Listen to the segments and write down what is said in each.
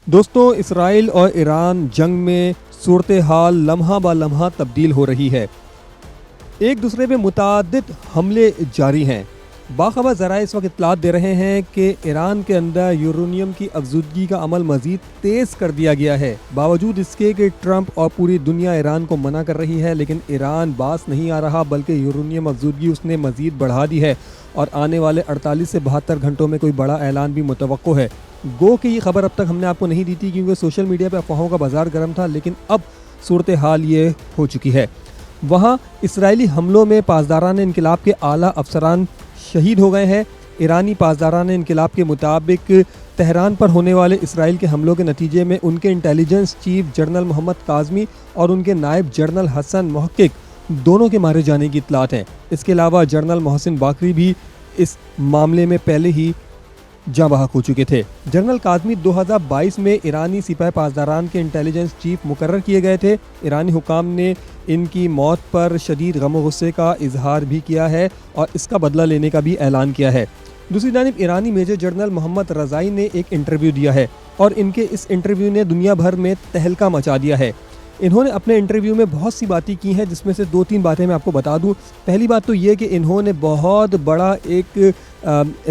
دوستوں، اسرائیل اور ایران جنگ میں صورتحال لمحہ با لمحہ تبدیل ہو رہی ہے۔ ایک دوسرے پہ متعدد حملے جاری ہیں۔ باخبر ذرائع اس وقت اطلاعات دے رہے ہیں کہ ایران کے اندر یورینیم کی افزودگی کا عمل مزید تیز کر دیا گیا ہے، باوجود اس کے کہ ٹرمپ اور پوری دنیا ایران کو منع کر رہی ہے، لیکن ایران باز نہیں آ رہا، بلکہ یورینیم افزودگی اس نے مزید بڑھا دی ہے اور آنے والے 48 سے 72 گھنٹوں میں کوئی بڑا اعلان بھی متوقع ہے۔ گو کہ یہ خبر اب تک ہم نے آپ کو نہیں دی تھی کیونکہ سوشل میڈیا پہ افواہوں کا بازار گرم تھا، لیکن اب صورتحال یہ ہو چکی ہے۔ وہاں اسرائیلی حملوں میں پاسداران انقلاب کے اعلیٰ افسران شہید ہو گئے ہیں۔ ایرانی پاسداران انقلاب کے مطابق تہران پر ہونے والے اسرائیل کے حملوں کے نتیجے میں ان کے انٹیلیجنس چیف جنرل محمد کاظمی اور ان کے نائب جنرل حسن محقق دونوں کے مارے جانے کی اطلاعات ہیں۔ اس کے علاوہ جنرل محسن باقری بھی اس معاملے میں پہلے ہی جاں بحق ہو چکے تھے۔ جنرل کاظمی 2022 میں ایرانی سپاہ پاسداران کے انٹیلیجنس چیف مقرر کیے گئے تھے۔ ایرانی حکام نے ان کی موت پر شدید غم و غصے کا اظہار بھی کیا ہے اور اس کا بدلہ لینے کا بھی اعلان کیا ہے۔ دوسری جانب ایرانی میجر جنرل محمد رضائی نے ایک انٹرویو دیا ہے اور ان کے اس انٹرویو نے دنیا بھر میں تہلکہ مچا دیا ہے۔ انہوں نے اپنے انٹرویو میں بہت سی باتیں کی ہیں، جس میں سے 2-3 باتیں میں آپ کو بتا دوں۔ پہلی بات تو یہ کہ انہوں نے بہت بڑا ایک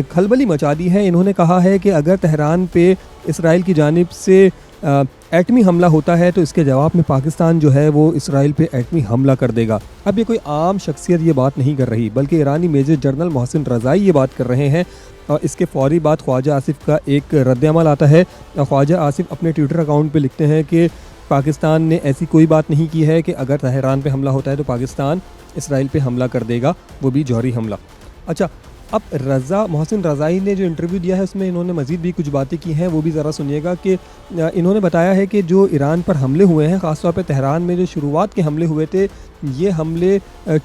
کھلبلی مچا دی ہے۔ انہوں نے کہا ہے کہ اگر تہران پہ اسرائیل کی جانب سے ایٹمی حملہ ہوتا ہے تو اس کے جواب میں پاکستان جو ہے وہ اسرائیل پہ ایٹمی حملہ کر دے گا۔ اب یہ کوئی عام شخصیت یہ بات نہیں کر رہی، بلکہ ایرانی میجر جنرل محسن رضائی یہ بات کر رہے ہیں، اور اس کے فوری بعد خواجہ آصف کا ایک رد عمل آتا ہے۔ خواجہ آصف اپنے ٹویٹر اکاؤنٹ پہ لکھتے ہیں کہ پاکستان نے ایسی کوئی بات نہیں کی ہے کہ اگر تہران پہ حملہ ہوتا ہے تو پاکستان اسرائیل پہ حملہ کر دے گا، وہ بھی جوہری حملہ۔ اچھا، اب محسن رضائی نے جو انٹرویو دیا ہے اس میں انہوں نے مزید بھی کچھ باتیں کی ہیں، وہ بھی ذرا سنیے گا کہ انہوں نے بتایا ہے کہ جو ایران پر حملے ہوئے ہیں، خاص طور پہ تہران میں جو شروعات کے حملے ہوئے تھے، یہ حملے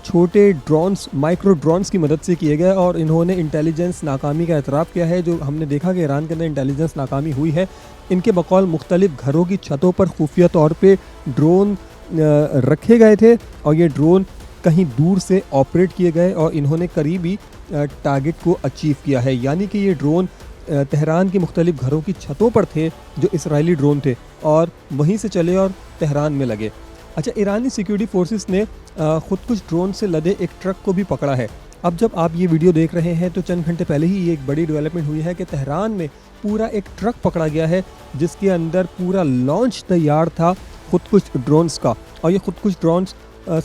چھوٹے ڈرونز، مائکرو ڈرونز کی مدد سے کیے گئے، اور انہوں نے انٹیلیجنس ناکامی کا اعتراف کیا ہے۔ جو ہم نے دیکھا کہ ایران کے اندر انٹیلیجنس ناکامی ہوئی ہے، ان کے بقول مختلف گھروں کی چھتوں پر خفیہ طور پہ ڈرون رکھے گئے تھے اور یہ ڈرون کہیں دور سے آپریٹ کیے گئے اور انہوں نے قریبی ٹارگٹ کو اچیو کیا ہے، یعنی کہ یہ ڈرون تہران کے مختلف گھروں کی چھتوں پر تھے جو اسرائیلی ڈرون تھے اور وہیں سے چلے اور تہران میں لگے۔ اچھا، ایرانی سیکیورٹی فورسز نے خود کچھ ڈرون سے لدے ایک ٹرک کو بھی پکڑا ہے۔ اب جب آپ یہ ویڈیو دیکھ رہے ہیں تو چند گھنٹے پہلے ہی یہ ایک بڑی ڈیولپمنٹ ہوئی ہے کہ تہران میں پورا ایک ٹرک پکڑا گیا ہے جس کے اندر پورا لانچ تیار تھا خود کچھ ڈرونز کا، اور یہ خود کچھ ڈرونز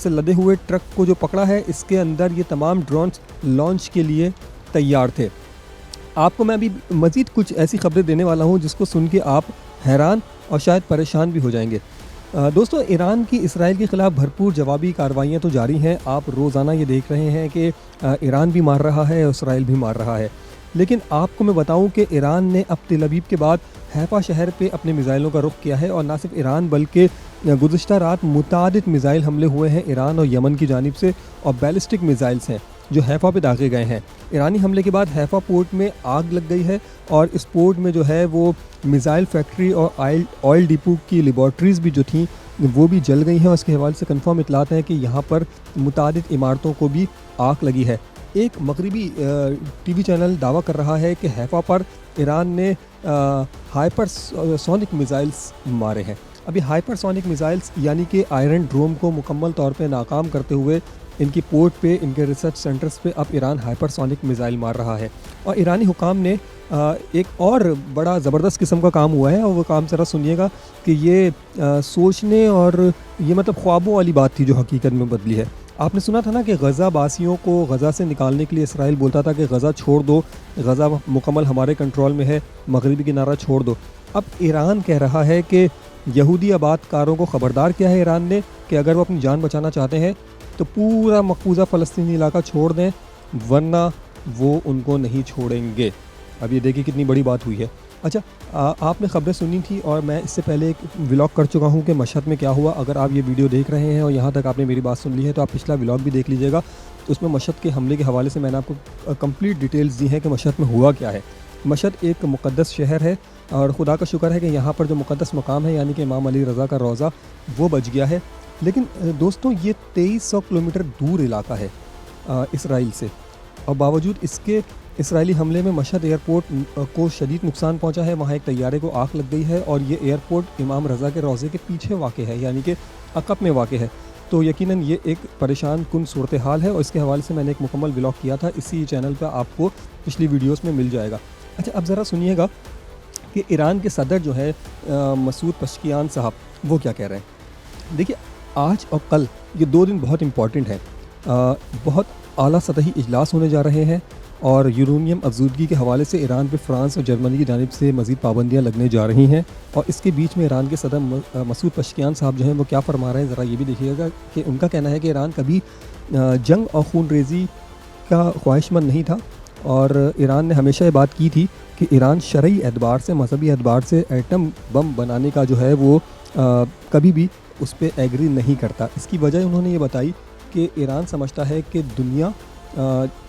سے لدے ہوئے ٹرک کو جو پکڑا ہے، اس کے اندر یہ تمام ڈرونز لانچ کے لیے تیار تھے۔ آپ کو میں ابھی مزید کچھ ایسی خبریں دینے والا ہوں جس کو سن کے آپ حیران اور شاید پریشان بھی ہو جائیں گے۔ دوستوں، ایران کی اسرائیل کے خلاف بھرپور جوابی کارروائیاں تو جاری ہیں۔ آپ روزانہ یہ دیکھ رہے ہیں کہ ایران بھی مار رہا ہے اور اسرائیل بھی مار رہا ہے، لیکن آپ کو میں بتاؤں کہ ایران نے اب تل ابیب کے بعد حیفا شہر پہ اپنے میزائلوں کا رخ کیا ہے، اور نہ صرف ایران بلکہ گزشتہ رات متعدد میزائل حملے ہوئے ہیں ایران اور یمن کی جانب سے، اور بیلسٹک میزائلز ہیں جو حیفا پہ داغے گئے ہیں۔ ایرانی حملے کے بعد حیفا پورٹ میں آگ لگ گئی ہے اور اس پورٹ میں جو ہے وہ میزائل فیکٹری اور آئل ڈپو کی لیبارٹریز بھی جو تھیں وہ بھی جل گئی ہیں، اور اس کے حوالے سے کنفرم اطلاعات ہیں کہ یہاں پر متعدد عمارتوں کو بھی آگ لگی ہے۔ ایک مغربی ٹی وی چینل دعویٰ کر رہا ہے کہ حیفا پر ایران نے ہائپر سونک میزائلز مارے ہیں۔ ابھی ہائپر سونک میزائلز یعنی کہ آئرن ڈروم کو مکمل طور پہ ناکام کرتے ہوئے ان کی پورٹ پہ، ان کے ریسرچ سینٹرز پہ اب ایران ہائپر سونک میزائل مار رہا ہے۔ اور ایرانی حکام نے ایک اور بڑا زبردست قسم کا کام ہوا ہے، اور وہ کام ذرا سنیے گا کہ یہ سوچنے اور یہ مطلب خوابوں والی بات تھی جو حقیقت میں بدلی ہے۔ آپ نے سنا تھا نا کہ غزہ باسیوں کو غزہ سے نکالنے کے لیے اسرائیل بولتا تھا کہ غزہ چھوڑ دو، غزہ مکمل ہمارے کنٹرول میں ہے، مغربی کنارہ چھوڑ دو۔ اب ایران کہہ رہا ہے کہ یہودی آباد کاروں کو خبردار کیا ہے ایران نے کہ اگر وہ اپنی جان بچانا چاہتے ہیں تو پورا مقبوضہ فلسطینی علاقہ چھوڑ دیں، ورنہ وہ ان کو نہیں چھوڑیں گے۔ اب یہ دیکھیں کتنی بڑی بات ہوئی ہے۔ اچھا، آپ نے خبریں سنی تھی اور میں اس سے پہلے ایک ولاگ کر چکا ہوں کہ مشہد میں کیا ہوا۔ اگر آپ یہ ویڈیو دیکھ رہے ہیں اور یہاں تک آپ نے میری بات سن لی ہے تو آپ پچھلا ولاگ بھی دیکھ لیجیے گا، تو اس میں مشہد کے حملے کے حوالے سے میں نے آپ کو کمپلیٹ ڈیٹیلز دی ہیں کہ مشہد میں ہوا کیا ہے۔ مشہد ایک مقدس شہر ہے اور خدا کا شکر ہے کہ یہاں پر جو مقدس مقام ہے یعنی کہ امام علی رضا کا روضہ وہ بچ گیا ہے، لیکن دوستوں یہ 2300 کلومیٹر دور علاقہ ہے اسرائیل سے، اور باوجود اس کے اسرائیلی حملے میں مشہد ایئرپورٹ کو شدید نقصان پہنچا ہے. وہاں ایک طیارے کو آگ لگ گئی ہے اور یہ ایئرپورٹ امام رضا کے روضے کے پیچھے واقع ہے, یعنی کہ عقب میں واقع ہے. تو یقیناً یہ ایک پریشان کن صورتحال ہے اور اس کے حوالے سے میں نے ایک مکمل ولاگ کیا تھا, اسی چینل پہ آپ کو پچھلی ویڈیوز میں مل جائے گا. اچھا, اب ذرا سنیے گا کہ ایران کے صدر جو ہے مسعود پشکیان صاحب, وہ کیا کہہ رہے ہیں. دیکھیے, آج اور کل یہ 2 دن بہت امپورٹنٹ ہیں. بہت اعلیٰ سطحی اجلاس ہونے جا رہے ہیں اور یورینیم افزودگی کے حوالے سے ایران پہ فرانس اور جرمنی کی جانب سے مزید پابندیاں لگنے جا رہی ہیں. اور اس کے بیچ میں ایران کے صدر مسعود پشکیان صاحب جو ہیں وہ کیا فرما رہے ہیں, ذرا یہ بھی دیکھیے گا کہ ان کا کہنا ہے کہ ایران کبھی جنگ اور خون ریزی کا خواہش مند نہیں تھا اور ایران نے ہمیشہ یہ بات کی تھی کہ ایران شرعی اعتبار سے, مذہبی اعتبار سے ایٹم بم بنانے کا جو ہے وہ کبھی بھی اس پہ ایگری نہیں کرتا. اس کی وجہ انہوں نے یہ بتائی کہ ایران سمجھتا ہے کہ دنیا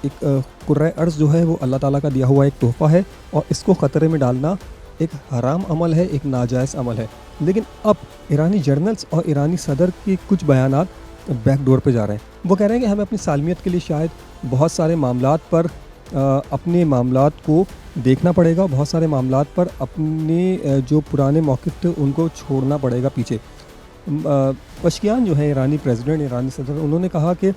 ایک کرۂ ارض جو ہے وہ اللہ تعالیٰ کا دیا ہوا ایک تحفہ ہے اور اس کو خطرے میں ڈالنا ایک حرام عمل ہے, ایک ناجائز عمل ہے. لیکن اب ایرانی جرنلز اور ایرانی صدر کے کچھ بیانات بیک ڈور پہ جا رہے ہیں. وہ کہہ رہے ہیں کہ ہمیں اپنی سالمیت کے لیے شاید بہت سارے معاملات پر اپنے معاملات کو دیکھنا پڑے گا, بہت سارے معاملات پر اپنے جو پرانے موقف تھے ان کو چھوڑنا پڑے گا پیچھے. پشکیان جو ہے ایرانی پریزیڈنٹ, ایرانی صدر, انہوں نے کہا کہ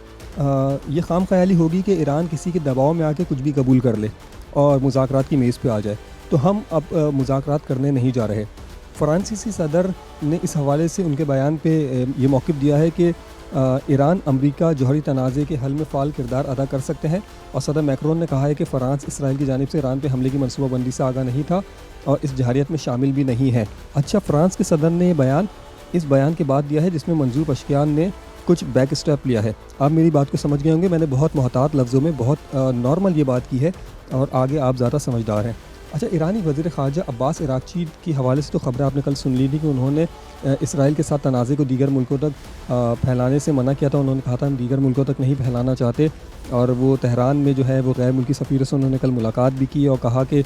یہ خام خیالی ہوگی کہ ایران کسی کے دباؤ میں آ کے کچھ بھی قبول کر لے اور مذاکرات کی میز پہ آ جائے, تو ہم اب مذاکرات کرنے نہیں جا رہے. فرانسیسی صدر نے اس حوالے سے ان کے بیان پہ یہ موقف دیا ہے کہ ایران امریکہ جوہری تنازع کے حل میں فعال کردار ادا کر سکتے ہیں اور صدر میکرون نے کہا ہے کہ فرانس اسرائیل کی جانب سے ایران پہ حملے کی منصوبہ بندی سے آگاہ نہیں تھا اور اس جہریت میں شامل بھی نہیں ہے. اچھا, فرانس کے صدر نے یہ اس بیان کے بعد دیا ہے جس میں منظور پشکیان نے کچھ بیک اسٹیپ لیا ہے. آپ میری بات کو سمجھ گئے ہوں گے, میں نے بہت محتاط لفظوں میں بہت نارمل یہ بات کی ہے اور آگے آپ زیادہ سمجھدار ہیں. اچھا, ایرانی وزیر خارجہ عباس عراقچی کی حوالے سے تو خبریں آپ نے کل سن لی تھی کہ انہوں نے اسرائیل کے ساتھ تنازع کو دیگر ملکوں تک پھیلانے سے منع کیا تھا. انہوں نے کہا تھا ہم دیگر ملکوں تک نہیں پھیلانا چاہتے, اور وہ تہران میں جو ہے وہ غیر ملکی سفیر سے انہوں نے کل ملاقات بھی کی اور کہا کہ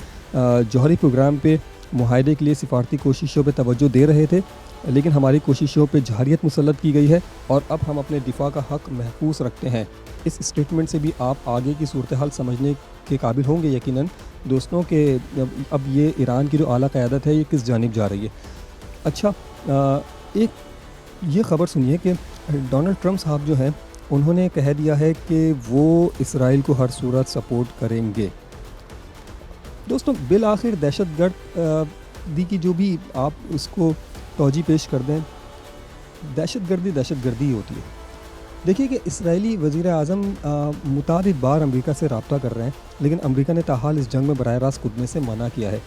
جوہری پروگرام پہ معاہدے کے لیے سفارتی کوششوں پہ توجہ دے رہے تھے, لیکن ہماری کوششوں پہ جارحیت مسلط کی گئی ہے اور اب ہم اپنے دفاع کا حق محفوظ رکھتے ہیں. اس اسٹیٹمنٹ سے بھی آپ آگے کی صورتحال سمجھنے کے قابل ہوں گے یقیناً دوستوں کہ اب یہ ایران کی جو اعلیٰ قیادت ہے یہ کس جانب جا رہی ہے. اچھا, ایک یہ خبر سنیے کہ ڈونلڈ ٹرمپ صاحب جو ہیں انہوں نے کہہ دیا ہے کہ وہ اسرائیل کو ہر صورت سپورٹ کریں گے. دوستوں, بالآخر دہشت گردی کی جو بھی آپ اس کو توجہ پیش کر دیں, دہشت گردی ہی ہوتی ہے. دیکھیے کہ اسرائیلی وزیر اعظم متعدد بار امریکہ سے رابطہ کر رہے ہیں, لیکن امریکہ نے تاحال اس جنگ میں براہ راست کودنے سے منع کیا ہے.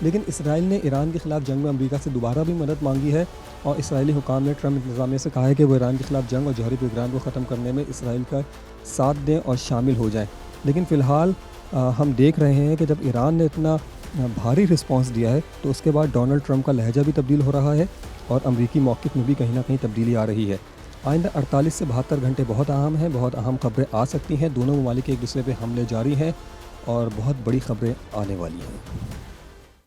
لیکن اسرائیل نے ایران کے خلاف جنگ میں امریکہ سے دوبارہ بھی مدد مانگی ہے اور اسرائیلی حکام نے ٹرمپ انتظامیہ سے کہا ہے کہ وہ ایران کے خلاف جنگ اور جوہری پروگرام کو ختم کرنے میں اسرائیل کا ساتھ دیں اور شامل ہو جائیں. لیکن فی الحال ہم دیکھ رہے ہیں کہ جب ایران نے اتنا بھاری رسپانس دیا ہے تو اس کے بعد ڈونلڈ ٹرمپ کا لہجہ بھی تبدیل ہو رہا ہے اور امریکی موقف میں بھی کہیں نہ کہیں تبدیلی آ رہی ہے. آئندہ 48 سے 72 گھنٹے بہت اہم ہیں, بہت اہم خبریں آ سکتی ہیں. دونوں ممالک ایک دوسرے پہ حملے جاری ہیں اور بہت بڑی خبریں آنے والی ہیں.